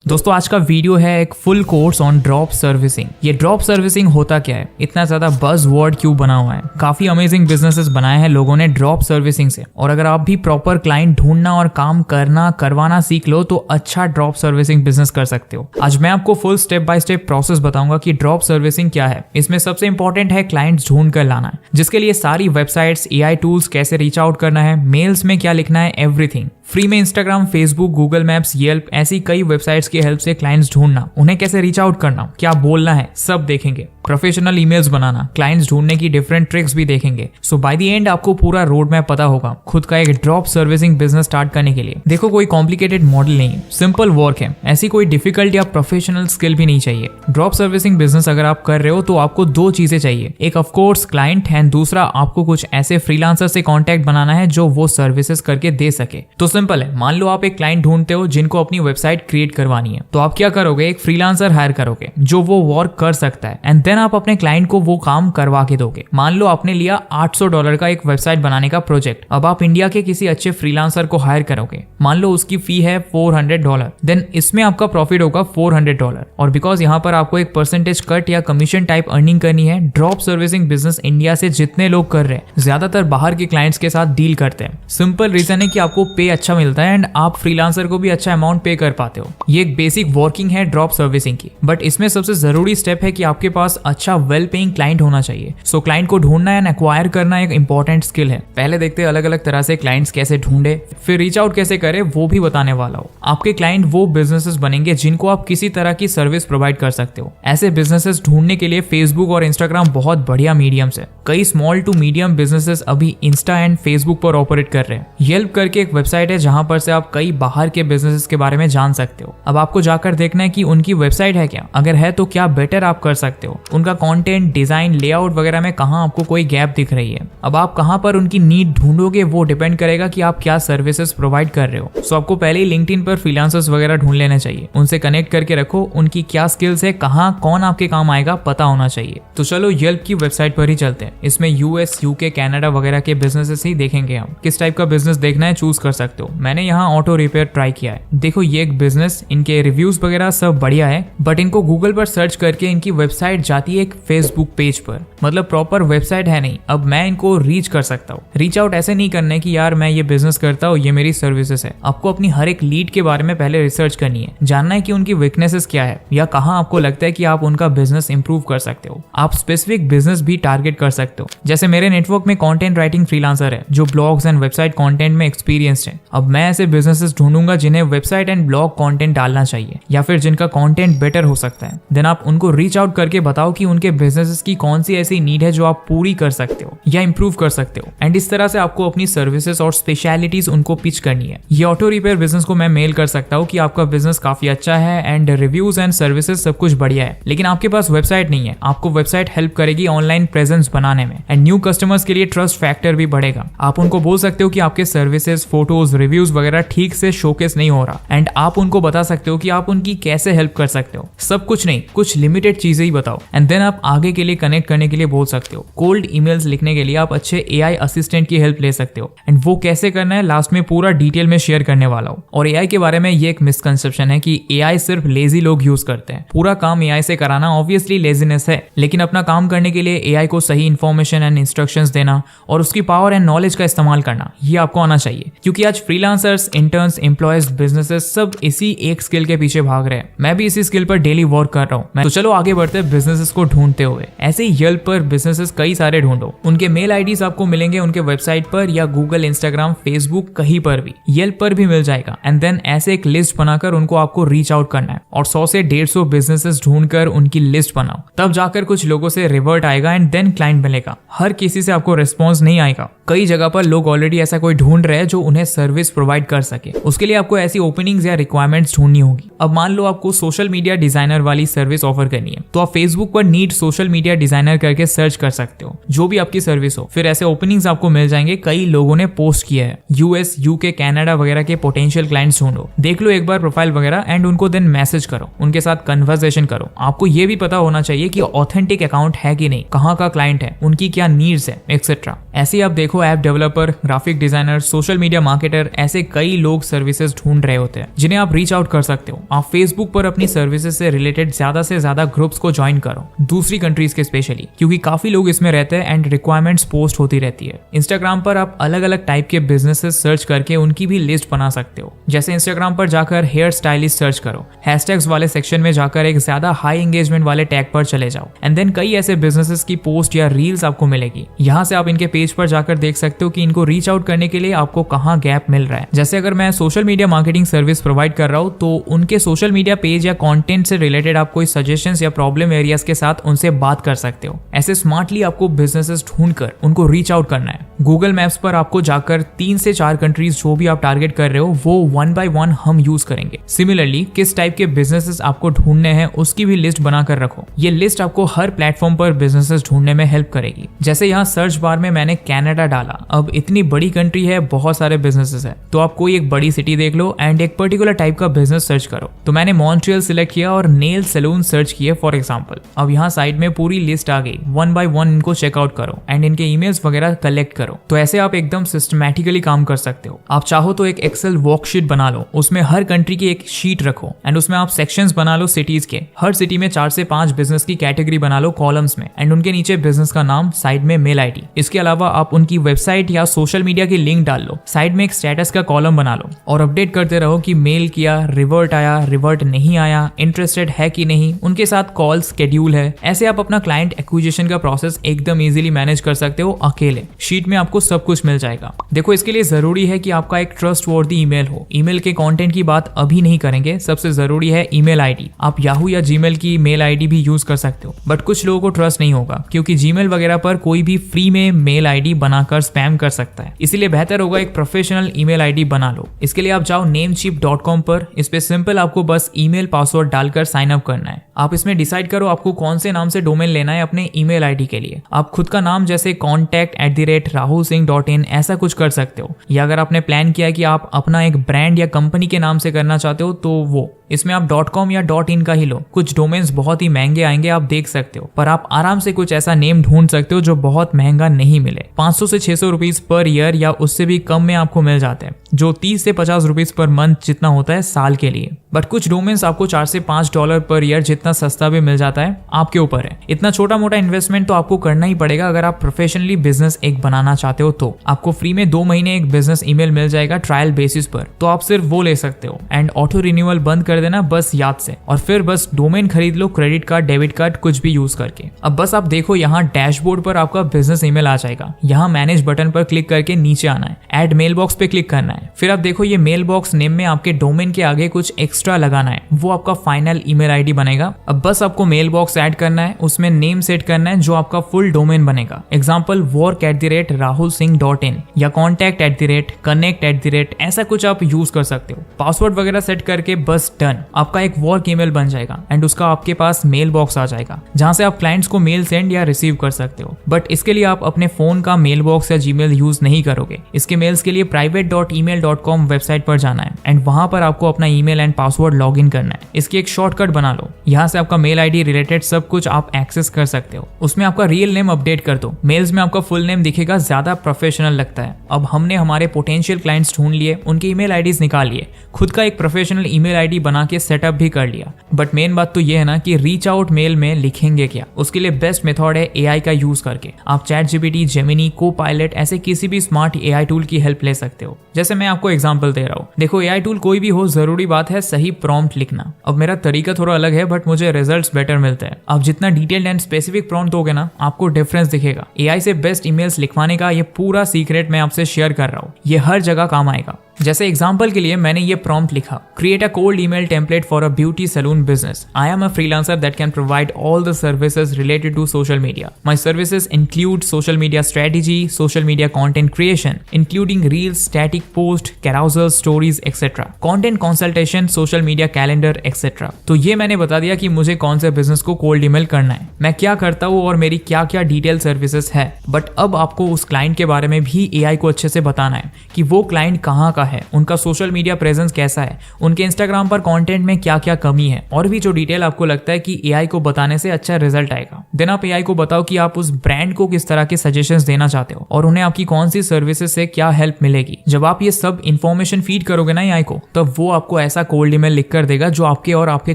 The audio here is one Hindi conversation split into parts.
दोस्तों आज का वीडियो है एक full course on drop servicing. ये ड्रॉप सर्विसिंग होता क्या है, इतना ज्यादा बज वर्ड क्यों बना हुआ है। काफी अमेजिंग बिजनेसेस बनाए हैं लोगों ने ड्रॉप सर्विसिंग से, और अगर आप भी प्रॉपर क्लाइंट ढूंढना और काम करना करवाना सीख लो तो अच्छा ड्रॉप सर्विसिंग बिजनेस कर सकते हो। आज मैं आपको full step by step process बताऊंगा कि ड्रॉप सर्विसिंग क्या है। इसमें सबसे इंपॉर्टेंट है क्लाइंट्स ढूंढ कर लाना है, जिसके लिए सारी वेबसाइट्स, एआई टूल्स, कैसे रीच आउट करना है, मेल्स में क्या लिखना है, एवरीथिंग। फ्री में Instagram, Facebook, Google maps, Yelp ऐसी कई वेबसाइट्स की हेल्प से क्लाइंट्स ढूंढना, उन्हें कैसे रीच आउट करना, क्या बोलना है, सब देखेंगे। प्रोफेशनल ईमेल्स बनाना, क्लाइंट्स ढूंढने की डिफरेंट ट्रिक्स भी देखेंगे। सो बाय द एंड आपको पूरा रोड मैप पता होगा खुद का एक ड्रॉप सर्विसिंग बिजनेस स्टार्ट करने के लिए। देखो कोई कॉम्प्लिकेटेड मॉडल नहीं है, सिंपल वर्क है, ऐसी कोई डिफिकल्ट या प्रोफेशनल स्किल भी नहीं चाहिए। ड्रॉप सर्विसिंग बिजनेस अगर आप कर रहे हो तो आपको दो चीजें चाहिए, एक ऑफ कोर्स क्लाइंट एंड दूसरा आपको कुछ ऐसे फ्रीलांसर से कॉन्टैक्ट बनाना है जो वो सर्विसेज करके दे सके। तो सिंपल है, मान लो आप एक क्लाइंट ढूंढते हो जिनको अपनी वेबसाइट क्रिएट करवानी है, तो आप क्या करोगे, एक फ्रीलांसर हायर करोगे जो वो वर्क कर सकता है, एंड देन आप अपने क्लाइंट को वो काम करवा के दोगे। मान लो आपने लिया $800 का एक वेबसाइट बनाने का प्रोजेक्ट। अब आप इंडिया के किसी अच्छे फ्रीलांसर को हायर करोगे, मान लो उसकी फी है $400, देन इसमें आपका प्रॉफिट होगा $400। और बिकॉज यहाँ पर आपको एक परसेंटेज कट या कमीशन टाइप अर्निंग करनी है, ड्रॉप सर्विसिंग बिजनेस इंडिया से जितने लोग कर रहे हैं ज्यादातर बाहर के क्लाइंट्स के साथ डील करते हैं। सिंपल रीजन है कि आपको पे अच्छा मिलता है एंड आप फ्रीलांसर को भी अच्छा अमाउंट पे कर पाते हो। ये एक बेसिक वर्किंग है ड्रॉप सर्विसिंग की, बट इसमें सबसे जरूरी स्टेप है कि आपके पास अच्छा वेल पेइंग क्लाइंट होना चाहिए। सो क्लाइंट को ढूंढना एंड एक्वायर करना एक इंपॉर्टेंट स्किल है। पहले देखते हैं अलग अलग तरह से क्लाइंट्स कैसे ढूंढे, फिर रीच आउट कैसे करे वो भी बताने वाला हूँ। आपके क्लाइंट वो बिजनेसेस बनेंगे जिनको आप किसी तरह की सर्विस प्रोवाइड कर सकते हो। ऐसे बिजनेसेस ढूंढने के लिए फेसबुक और इंस्टाग्राम बहुत बढ़िया मीडियम्स है। कई स्मॉल टू मीडियम बिजनेसेस अभी इंस्टा एंड फेसबुक पर ऑपरेट कर रहे हैं। येल्प करके एक वेबसाइट है जहां पर से आप कई बाहर के बिजनेसेस के बारे में जान सकते हो। अब आपको जाकर देखना है कि उनकी वेबसाइट है क्या, अगर है तो क्या बेटर आप कर सकते हो, उनका कंटेंट, डिजाइन, लेआउट वगैरह में कहां आपको कोई गैप दिख रही है। अब आप कहां पर उनकी नीड ढूंढोगे वो डिपेंड करेगा कि आप क्या सर्विसेज प्रोवाइड कर रहे हो। सो आपको पहले ही लिंक्डइन पर फ्रीलांसर्स वगैरह ढूंढ लेना चाहिए, उनसे कनेक्ट करके रखो, उनकी क्या स्किल्स है, कहां कौन आपके काम आएगा पता होना चाहिए। तो चलो येल्प की वेबसाइट पर ही चलते हैं। इसमें यूएस, यूके, कनाडा वगैरह के बिजनेसेस ही देखेंगे हम। किस टाइप का बिजनेस देखना है चूज कर सकते हो। मैंने यहाँ ऑटो रिपेयर ट्राई किया है। देखो ये एक बिजनेस, इनके रिव्यूज वगैरह सब बढ़िया है, बट इनको गूगल पर सर्च करके इनकी वेबसाइट जाती है एक फेसबुक पेज पर, मतलब प्रॉपर वेबसाइट है नहीं। अब मैं इनको रीच कर सकता हूँ। रीच आउट ऐसे नहीं करना है कि यार मैं ये बिजनेस करता हूँ, ये मेरी सर्विसेज है। आपको अपनी हर एक लीड के बारे में पहले रिसर्च करनी है, जानना है कि उनकी वीकनेसेस क्या है या कहाँ आपको लगता है कि आप उनका बिजनेस इंप्रूव कर सकते हो। आप स्पेसिफिक बिजनेस भी टारगेट कर सकते हो। जैसे मेरे नेटवर्क में कंटेंट राइटिंग फ्रीलांसर है जो ब्लॉग्स एंड वेबसाइट कंटेंट में एक्सपीरियंस्ड है। अब मैं ऐसे बिजनेसेस ढूंढूंगा जिन्हें वेबसाइट एंड ब्लॉग कंटेंट डालना चाहिए या फिर जिनका कंटेंट बेटर हो सकता है। देन आप उनको रीच आउट करके बताओ कि उनके बिजनेसेस की कौन सी ऐसी नीड है जो आप पूरी कर सकते हो या इंप्रूव कर सकते हो, एंड इस तरह से आपको अपनी सर्विसेज और स्पेशलिटीज उनको पिच करनी है। ये ऑटो रिपेयर बिजनेस को मैं मेल कर सकता हूँ कि आपका बिजनेस काफी अच्छा है एंड रिव्यूज एंड सर्विसेज सब कुछ बढ़िया है, लेकिन आपके पास वेबसाइट नहीं है। आपको वेबसाइट हेल्प करेगी ऑनलाइन प्रेजेंस बनाने में, एंड न्यू कस्टमर्स के लिए ट्रस्ट फैक्टर भी बढ़ेगा। आप उनको बोल सकते हो कि आपके सर्विसेज, फोटोज, रिव्यूज वगैरह ठीक से शोकेस नहीं हो रहा, एंड आप उनको बता सकते हो कि आप उनकी कैसे हेल्प कर सकते हो। सब कुछ नहीं, कुछ लिमिटेड चीजें ही बताओ, एंड देन आप आगे के लिए कनेक्ट करने के लिए बोल सकते हो। कोल्ड ईमेल्स लिखने के लिए आप अच्छे एआई असिस्टेंट की हेल्प ले सकते हो, एंड वो कैसे करना है लास्ट में पूरा डिटेल में शेयर करने वाला हूँ। और एआई के बारे में ये एक मिसकंसेप्शन है कि एआई सिर्फ लेजी लोग यूज करते हैं। पूरा काम एआई से कराना ऑब्वियसली लेजीनेस है, लेकिन अपना काम करने के लिए एआई को सही इन्फॉर्मेशन एंड इंस्ट्रक्शंस देना और उसकी पावर एंड नॉलेज का इस्तेमाल करना, ये आपको आना चाहिए। क्योंकि आज फ्रीलांसर्स, इंटर्न्स, एम्प्लॉयज, बिजनेसेस सब इसी एक स्किल के पीछे भाग रहे हैं। मैं भी इसी स्किल पर डेली वर्क कर रहा हूँ। तो चलो आगे बढ़ते हैं बिजनेसेस को ढूंढते हुए। ऐसे ही येल्प पर बिजनेसेस कई सारे ढूंढो, उनके मेल आईडीज आपको मिलेंगे उनके वेबसाइट पर या गूगल, इंस्टाग्राम, फेसबुक कहीं पर भी, येल्प पर भी मिल जाएगा। एंड देन ऐसे एक लिस्ट बनाकर उनको आपको रीच आउट करना है और 100 से 150 बिजनेसेस ढूंढकर उनकी लिस्ट बनाओ। तब जाकर कुछ लोगों से रिवर्ट आएगा एंड देन क्लाइंट मिलेगा। हर किसी से आपको रिस्पॉन्स नहीं आएगा। कई जगह पर लोग ऑलरेडी ऐसा कोई ढूंढ रहे हैं जो उन्हें सर्विस प्रोवाइड कर सके। उसके लिए आपको ऐसी ओपनिंग्स या रिक्वायरमेंट्स ढूंढनी होगी। अब मान लो आपको सोशल मीडिया डिजाइनर वाली सर्विस ऑफर करनी है, तो आप फेसबुक पर नीड सोशल मीडिया डिजाइनर करके सर्च कर सकते हो, जो भी आपकी सर्विस हो। फिर ऐसे ओपनिंग्स आपको मिल जाएंगे, कई लोगों ने पोस्ट किया है। यूएस, यूके, कनाडा वगैरह के पोटेंशियल क्लाइंट्स ढूंढो, देख लो एक बार प्रोफाइल वगैरह, एंड उनको देन मैसेज करो, उनके साथ कन्वर्सेशन करो। आपको ये भी पता होना चाहिए कि ऑथेंटिक अकाउंट है कि नहीं, कहाँ का क्लाइंट है, उनकी क्या नीड्स है, एक्सेट्रा। ऐसे आप देखो देखो app developer, graphic designer, social media marketer, ऐसे कई लोग सर्विसेज ढूंढ रहे होते हैं जिन्हें आप रीच आउट कर सकते हो। आप फेसबुक पर अपनी सर्विसेज से रिलेटेड ज्यादा से ज्यादा ग्रुप्स को ज्वाइन करो, दूसरी कंट्रीज के स्पेशली, क्योंकि काफी लोग इसमें रहते हैं एंड रिक्वायरमेंट्स पोस्ट होती रहती है। इंस्टाग्राम पर आप अलग अलग टाइप के बिजनेसेस सर्च करके उनकी भी लिस्ट बना सकते हो। जैसे इंस्टाग्राम पर जाकर हेयर स्टाइलिस्ट सर्च करो, हैशटैग्स वाले सेक्शन में जाकर एक ज्यादा हाई एंगेजमेंट वाले टैग पर चले जाओ एंड देन कई ऐसे बिजनेसेस की पोस्ट या रील्स आपको मिलेगी। यहाँ से आप इनके पेज पर जाकर देख सकते हो कि इनको रीच आउट करने के लिए आपको कहाँ गैप मिल रहा है। जैसे अगर मैं social media marketing service provide कर रहा हूँ तो उनके सोशल मीडिया पेज या कंटेंट से रिलेटेड आप कोई सजेशंस या प्रॉब्लम एरियाज के साथ उनसे बात कर सकते हो। ऐसे स्मार्टली आपको बिजनेसेस ढूंढकर उनको रीच आउट करना है। गूगल मैप्स पर आपको जाकर 3 से 4 कंट्रीज जो भी आप टारगेट कर रहे हो वो 1 by 1 हम यूज करेंगे। सिमिलरली किस टाइप के बिजनेसेस आपको ढूंढने हैं उसकी भी लिस्ट बनाकर रखो। ये लिस्ट आपको हर प्लेटफॉर्म पर बिजनेसेस ढूंढने में हेल्प करेगी। जैसे यहाँ सर्च बार में मैंने कनाडा डाला, अब इतनी बड़ी कंट्री है, बहुत सारे बिजनेसेस है, तो आप कोई एक बड़ी सिटी देख लो एंड एक पर्टिकुलर टाइप का बिजनेस सर्च करो। तो मैंने मॉन्ट्रियल सिलेक्ट किया और नेल सैलून सर्च किए फॉर एग्जांपल। अब यहाँ साइड में पूरी लिस्ट आ गई, 1 by 1 इनको चेकआउट करो एंड इनके ईमेल्स वगैरह कलेक्ट करो। तो ऐसे आप एकदम सिस्टमैटिकली काम कर सकते हो। आप चाहो तो एक एक्सेल वर्कशीट बना लो, उसमें हर कंट्री की एक शीट रखो एंड उसमें आप सेक्शंस बना लो सिटीज के। हर सिटी में 4 से 5 बिजनेस की कैटेगरी बना लो कॉलम्स में एंड उनके नीचे बिजनेस का नाम, साइड में मेल आईडी। इसके अलावा आप उनकी वेबसाइट या सोशल मीडिया की लिंक डाल लो, साइड में एक स्टेटस का कॉलम बना लो और अपडेट करते रहो कि मेल किया, रिवर्ट आया, रिवर्ट नहीं आया, इंटरेस्टेड है कि नहीं, उनके साथ कॉल स्केड्यूल है। ऐसे आप अपना क्लाइंट एक्विजिशन का प्रोसेस एकदम इजीली मैनेज कर सकते हो अकेले। शीट में आपको सब कुछ मिल जाएगा। देखो इसके लिए जरूरी है कि आपका एक ट्रस्टवर्दी ईमेल हो। ईमेल के कंटेंट की बात अभी नहीं करेंगे, सबसे जरूरी है ईमेल आईडी। आप याहू या जीमेल की मेल आईडी भी यूज कर सकते हो, बट कुछ लोगों को ट्रस्ट नहीं होगा क्योंकि जीमेल वगैरह पर कोई भी फ्री में मेल आईडी बनाकर स्पैम कर सकता है। इसीलिए बेहतर होगा एक प्रोफेशनल ईमेल आईडी बना लो। इसके लिए आप जाओ namecheap.com पर, इस पे सिंपल आपको बस ईमेल पासवर्ड डालकर साइन अप करना है। आप इसमें डिसाइड करो आपको कौन से नाम से डोमेन लेना है अपने ईमेल आईडी के लिए। आप खुद का नाम जैसे contact@rahulsingh.in ऐसा कुछ कर सकते हो, या अगर आपने प्लान किया कि आप अपना एक ब्रांड या कंपनी के नाम से करना चाहते हो तो वो इसमें आप .com या .in का ही लो। कुछ डोमेन्स बहुत ही महंगे आएंगे, आप देख सकते हो, पर आप आराम से कुछ ऐसा नेम ढूंढ सकते हो जो बहुत महंगा नहीं मिले। 500 से 600 रुपीज पर ईयर या उससे भी कम में आपको मिल जाते हैं, जो 30 से 50 रुपीज पर मंथ जितना होता है साल के लिए। बट कुछ डोमेन्स आपको $4 से $5 पर ईयर जितना सस्ता भी मिल जाता है, आपके ऊपर है। इतना छोटा मोटा इन्वेस्टमेंट तो आपको करना ही पड़ेगा अगर आप प्रोफेशनली बिजनेस एक बनाना चाहते हो। तो आपको फ्री में 2 महीने एक बिजनेस ईमेल मिल जाएगा ट्रायल बेसिस पर, तो आप सिर्फ वो ले सकते हो एंड ऑटो रिन्यूअल बंद कर देना बस याद से, और फिर बस डोमेन खरीद लो क्रेडिट कार्ड, डेबिट कार्ड कुछ भी यूज करके। अब बस आप देखो यहाँ डैशबोर्ड पर आपका बिजनेस ईमेल आ जाएगा। यहाँ मैनेज बटन पर क्लिक करके नीचे आना है, ऐड मेल बॉक्स पे क्लिक करना है। फिर आप देखो ये मेल बॉक्स नेम में आपके डोमेन के आगे कुछ एक्स्ट्रा लगाना है, वो आपका फाइनल ईमेल आईडी बनेगा। अब बस आपको मेल बॉक्स ऐड करना है, उसमें नेम सेट करना है जो आपका फुल डोमेन बनेगा। एग्जाम्पल work@rahulsingh.in या contact@connect@, ऐसा कुछ आप यूज कर सकते हो। पासवर्ड वगैरह सेट करके बस डन, आपका एक वर्क ईमेल बन जाएगा एंड उसका आपके पास मेल बॉक्स आ जाएगा जहां से आप क्लाइंट्स को मेल सेंड या रिसीव कर सकते हो। बट इसके लिए आप अपने फोन का मेल बॉक्स या जीमेल यूज नहीं करोगे। इसके मेल्स के लिए private.email.com वेबसाइट पर जाना है एंड वहां पर आपको अपना email and password log in करना है। इसकी एक शॉर्टकट बना लो, यहाँ से आपका मेल आईडी रिलेटेड सब कुछ आप एक्सेस कर सकते हो। उसमें आपका रियल नेम अपडेट कर दो, मेल्स में आपका फुल नेम दिखेगा, ज्यादा प्रोफेशनल लगता है। अब हमने हमारे पोटेंशियल क्लाइंट्स ढूंढ लिए, उनके ईमेल आईडीज निकाल लिए, खुद का एक प्रोफेशनल ईमेल आईडी बना के सेटअप भी कर लिया। बट मेन बात तो ये है ना कि रीच आउट मेल में लिखेंगे क्या। उसके लिए बेस्ट मेथड है एआई का यूज करके। आप ChatGPT, जेमिनी, Copilot ऐसे किसी भी स्मार्ट एआई टूल की हेल्प ले सकते हो। जैसे मैं आपको एग्जांपल दे रहा हूँ, देखो एआई टूल कोई भी हो, जरूरी बात है सही प्रॉम्प्ट लिखना। अब मेरा तरीका थोड़ा अलग है बट मुझे रिजल्ट्स बेटर मिलते हैं। आप जितना डिटेल्ड एंड स्पेसिफिक प्रॉम्प्ट दोगे ना, आपको डिफरेंस दिखेगा। एआई से बेस्ट ईमेल्स लिखवाने का ये पूरा सीक्रेट मैं आपसे शेयर कर रहा हूँ, ये हर जगह काम आएगा। जैसे एग्जाम्पल के लिए मैंने ये प्रॉम्प्ट लिखा, create a cold email template for a beauty salon business. I am a freelancer that can provide all the services related to social media. My services include social media strategy, social media content creation including reels, static post, carousel stories etcetera, content consultation, social media calendar etcetera. तो ये मैंने बता दिया कि मुझे कौन से बिजनेस को कोल्ड ईमेल करना है, मैं क्या करता हूँ और मेरी क्या क्या डिटेल सर्विसेज है। बट अब आपको उस क्लाइंट के बारे में भी एआई को अच्छे से बताना है कि वो क्लाइंट कहाँ का है, उनका सोशल मीडिया प्रेजेंस कैसा है, उनके इंस्टाग्राम पर कंटेंट में क्या क्या कमी है, और भी जो डिटेल आपको लगता है कि एआई को बताने से अच्छा रिजल्ट आएगा। देन आप एआई को बताओ कि आप उस ब्रांड को किस तरह के सजेशंस देना चाहते हो। और उन्हें आपकी कौन सी सर्विसेज से क्या हेल्प मिलेगी। जब आप ये सब इन्फॉर्मेशन फीड करोगे ना एआई को, तब वो आपको ऐसा कोल्ड ईमेल लिख कर देगा जो आपके और आपके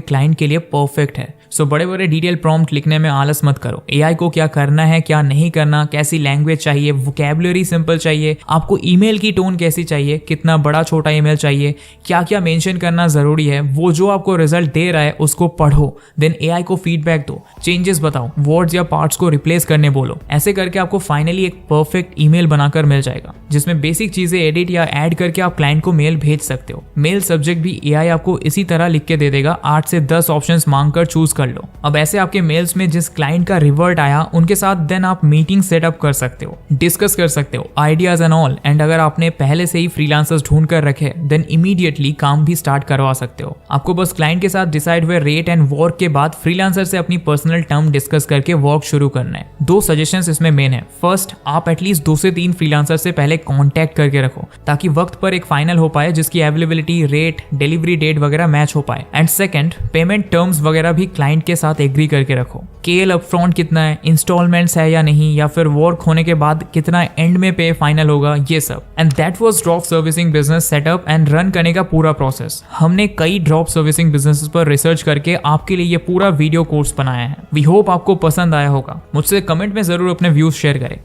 क्लाइंट के लिए परफेक्ट है। सो बड़े बड़े डिटेल प्रॉम्प्ट लिखने में आलस मत करो। एआई को क्या करना है, क्या नहीं करना, कैसी लैंग्वेज चाहिए, वोकैबुलरी सिंपल चाहिए, आपको ईमेल की टोन कैसी चाहिए, कितना बड़ा छोटा ईमेल चाहिए, क्या क्या मेंशन करना जरूरी है, वो जो आपको रिजल्ट दे रहा है उसको पढ़ो, देन एआई को फीडबैक दो, चेंजेस बताओ, वर्ड्स या पार्ट्स को रिप्लेस करने बोलो। ऐसे करके आपको फाइनली एक परफेक्ट ईमेल बनाकर मिल जाएगा जिसमें बेसिक चीजें एडिट या ऐड करके आप क्लाइंट को मेल भेज सकते हो। मेल सब्जेक्ट भी एआई आपको इसी तरह लिख के दे देगा, 8 से 10 ऑप्शंस मांगकर चूज कर लो। अब ऐसे आपके मेल्स में जिस क्लाइंट का रिवर्ट आया उनके साथ देन आप मीटिंग सेटअप कर सकते हो, डिस्कस कर सकते हो आइडियाज एंड ऑल। एंड अगर आपने पहले से ही फ्रीलांसर्स ढूंढ कर रखे देन इमीडिएटली काम भी स्टार्ट करवा सकते हो। आपको बस क्लाइंट के साथ डिसाइड हुए रेट एंड वर्क के बाद फ्रीलांसर से अपनी पर्सनल टर्म डिस्कस करके वर्क शुरू करना है। 2 सजेशंस इसमें मेन है। फर्स्ट, आप एटलीस्ट 2 से 3 फ्रीलांसर से पहले कांटेक्ट करके रखो ताकि वक्त पर एक फाइनल हो पाए जिसकी अवेलेबिलिटी, रेट, डिलीवरी डेट वगैरह मैच हो पाए। एंड सेकंड, पेमेंट टर्म्स वगैरह भी क्लाइंट के साथ एग्री करके रखो। केल अपफ्रंट कितना है, इंस्टॉलमेंट्स है या नहीं, या फिर वर्क होने के बाद कितना एंड में पे फाइनल होगा, ये सब। And that was drop servicing business setup and run करने का पूरा प्रोसेस। हमने कई ड्रॉप सर्विसिंग बिजनेसेस पर रिसर्च करके आपके लिए ये पूरा वीडियो कोर्स बनाया है। वी होप आपको पसंद आया होगा। मुझसे कमेंट में जरूर अपने व्यूज शेयर करें।